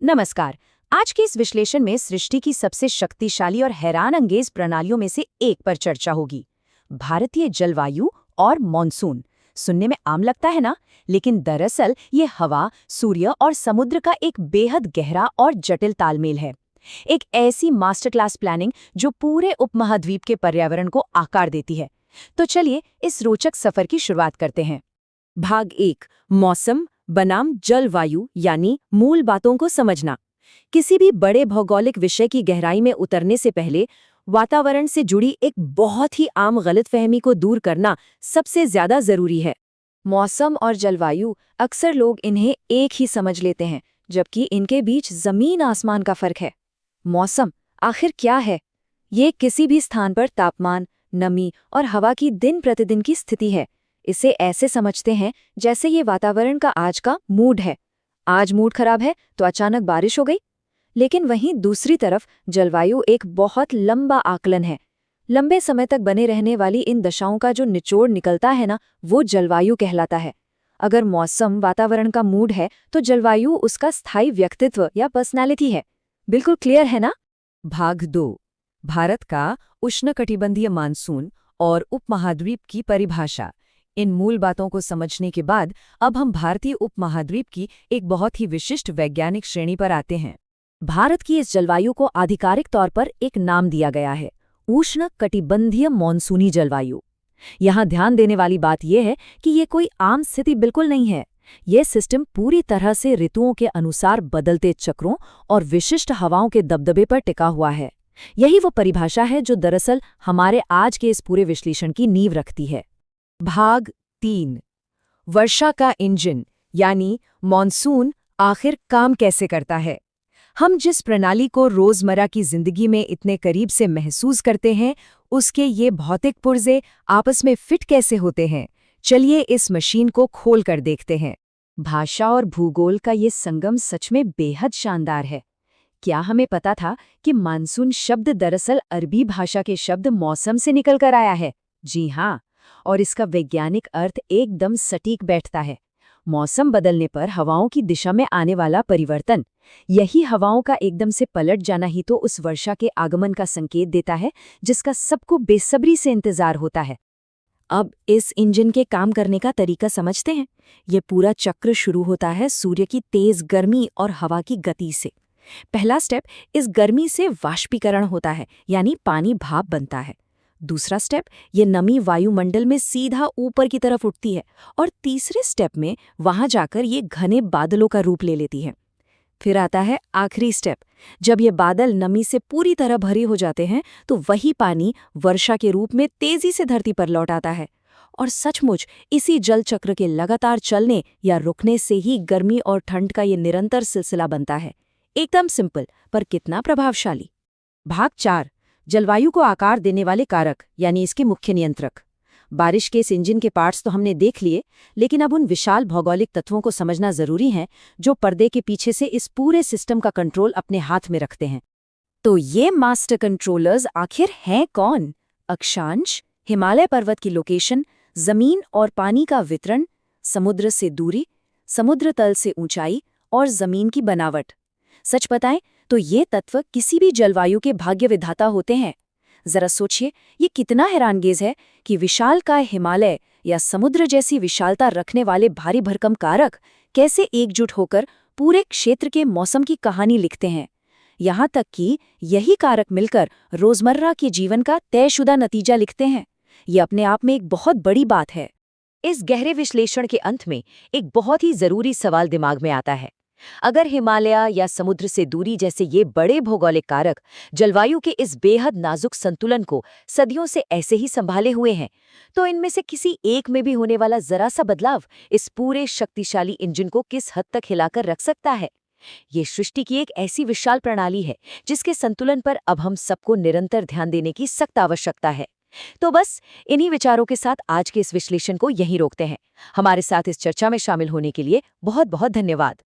नमस्कार। आज के इस विश्लेषण में सृष्टि की सबसे शक्तिशाली और हैरान अंगेज प्रणालियों में से एक पर चर्चा होगी। भारतीय जलवायु और मॉनसून। सुनने में आम लगता है ना, लेकिन दरअसल ये हवा, सूर्य और समुद्र का एक बेहद गहरा और जटिल तालमेल है। एक ऐसी मास्टर क्लास प्लानिंग जो पूरे उपमहाद्वीप के पर्यावरण को आकार देती है। तो चलिए इस रोचक सफर की शुरुआत करते हैं। भाग 1, मौसम बनाम जलवायु यानी मूल बातों को समझना। किसी भी बड़े भौगोलिक विषय की गहराई में उतरने से पहले वातावरण से जुड़ी एक बहुत ही आम गलतफहमी को दूर करना सबसे ज्यादा जरूरी है। मौसम और जलवायु, अक्सर लोग इन्हें एक ही समझ लेते हैं, जबकि इनके बीच जमीन आसमान का फर्क है। मौसम आखिर क्या है? ये किसी भी स्थान पर तापमान, नमी और हवा की दिन प्रतिदिन की स्थिति है। इसे ऐसे समझते हैं जैसे ये वातावरण का आज का मूड है। आज मूड खराब है तो अचानक बारिश हो गई। लेकिन वहीं दूसरी तरफ जलवायु एक बहुत लंबा आकलन है। लंबे समय तक बने रहने वाली इन दशाओं का जो निचोड़ निकलता है ना, वो जलवायु कहलाता है। अगर मौसम वातावरण का मूड है तो जलवायु उसका स्थायी व्यक्तित्व या पर्सनैलिटी है। बिल्कुल क्लियर है ना? भाग 2, भारत का उष्णकटिबंधीय मानसून और उपमहाद्वीप की परिभाषा। इन मूल बातों को समझने के बाद अब हम भारतीय उपमहाद्वीप की एक बहुत ही विशिष्ट वैज्ञानिक श्रेणी पर आते हैं। भारत की इस जलवायु को आधिकारिक तौर पर एक नाम दिया गया है, उष्णकटिबंधीय मॉनसूनी जलवायु। यहाँ ध्यान देने वाली बात यह है कि ये कोई आम स्थिति बिल्कुल नहीं है। ये सिस्टम पूरी तरह से ऋतुओं के अनुसार बदलते चक्रों और विशिष्ट हवाओं के दबदबे पर टिका हुआ है। यही वो परिभाषा है जो दरअसल हमारे आज के इस पूरे विश्लेषण की नींव रखती है। भाग 3, वर्षा का इंजन यानी मॉनसून आखिर काम कैसे करता है। हम जिस प्रणाली को रोजमर्रा की जिंदगी में इतने करीब से महसूस करते हैं, उसके ये भौतिक पुर्जे आपस में फिट कैसे होते हैं, चलिए इस मशीन को खोल कर देखते हैं। भाषा और भूगोल का ये संगम सच में बेहद शानदार है। क्या हमें पता था कि मानसून शब्द दरअसल अरबी भाषा के शब्द मौसम से निकलकर आया है? जी हाँ, और इसका वैज्ञानिक अर्थ एकदम सटीक बैठता है। मौसम बदलने पर हवाओं की दिशा में आने वाला परिवर्तन, यही हवाओं का एकदम से पलट जाना ही तो उस वर्षा के आगमन का संकेत देता है जिसका सबको बेसब्री से इंतजार होता है। अब इस इंजन के काम करने का तरीका समझते हैं। ये पूरा चक्र शुरू होता है सूर्य की तेज गर्मी और हवा की गति से। पहला स्टेप, इस गर्मी से वाष्पीकरण होता है, यानी पानी भाप बनता है। दूसरा स्टेप, ये नमी वायुमंडल में सीधा ऊपर की तरफ उठती है और तीसरे स्टेप में वहां जाकर ये घने बादलों का रूप ले लेती है। फिर आता है आखिरी स्टेप, जब ये बादल नमी से पूरी तरह भरे हो जाते हैं तो वही पानी वर्षा के रूप में तेजी से धरती पर लौट आता है। और सचमुच इसी जल चक्र के लगातार चलने या रुकने से ही गर्मी और ठंड का ये निरंतर सिलसिला बनता है। एकदम सिंपल, पर कितना प्रभावशाली। भाग 4, जलवायु को आकार देने वाले कारक यानी इसके मुख्य नियंत्रक। बारिश के इस इंजन के पार्ट्स तो हमने देख लिए, लेकिन अब उन विशाल भौगोलिक तत्वों को समझना जरूरी है जो पर्दे के पीछे से इस पूरे सिस्टम का कंट्रोल अपने हाथ में रखते हैं। तो ये मास्टर कंट्रोलर्स आखिर हैं कौन? अक्षांश, हिमालय पर्वत की लोकेशन, जमीन और पानी का वितरण, समुद्र से दूरी, समुद्र तल से ऊंचाई और जमीन की बनावट। सच बताएं तो ये तत्व किसी भी जलवायु के भाग्य विधाता होते हैं। जरा सोचिए, ये कितना हैरानगेज है कि विशालकाय हिमालय या समुद्र जैसी विशालता रखने वाले भारी भरकम कारक कैसे एकजुट होकर पूरे क्षेत्र के मौसम की कहानी लिखते हैं। यहाँ तक कि यही कारक मिलकर रोजमर्रा के जीवन का तयशुदा नतीजा लिखते हैं। ये अपने आप में एक बहुत बड़ी बात है। इस गहरे विश्लेषण के अंत में एक बहुत ही जरूरी सवाल दिमाग में आता है। अगर हिमालय या समुद्र से दूरी जैसे ये बड़े भौगोलिक कारक जलवायु के इस बेहद नाजुक संतुलन को सदियों से ऐसे ही संभाले हुए हैं, तो इनमें से किसी एक में भी होने वाला जरा सा बदलाव इस पूरे शक्तिशाली इंजन को किस हद तक हिलाकर रख सकता है। ये सृष्टि की एक ऐसी विशाल प्रणाली है जिसके संतुलन पर अब हम सबको निरंतर ध्यान देने की सख्त आवश्यकता है। तो बस इन्हीं विचारों के साथ आज के इस विश्लेषण को यहीं रोकते हैं। हमारे साथ इस चर्चा में शामिल होने के लिए बहुत बहुत धन्यवाद।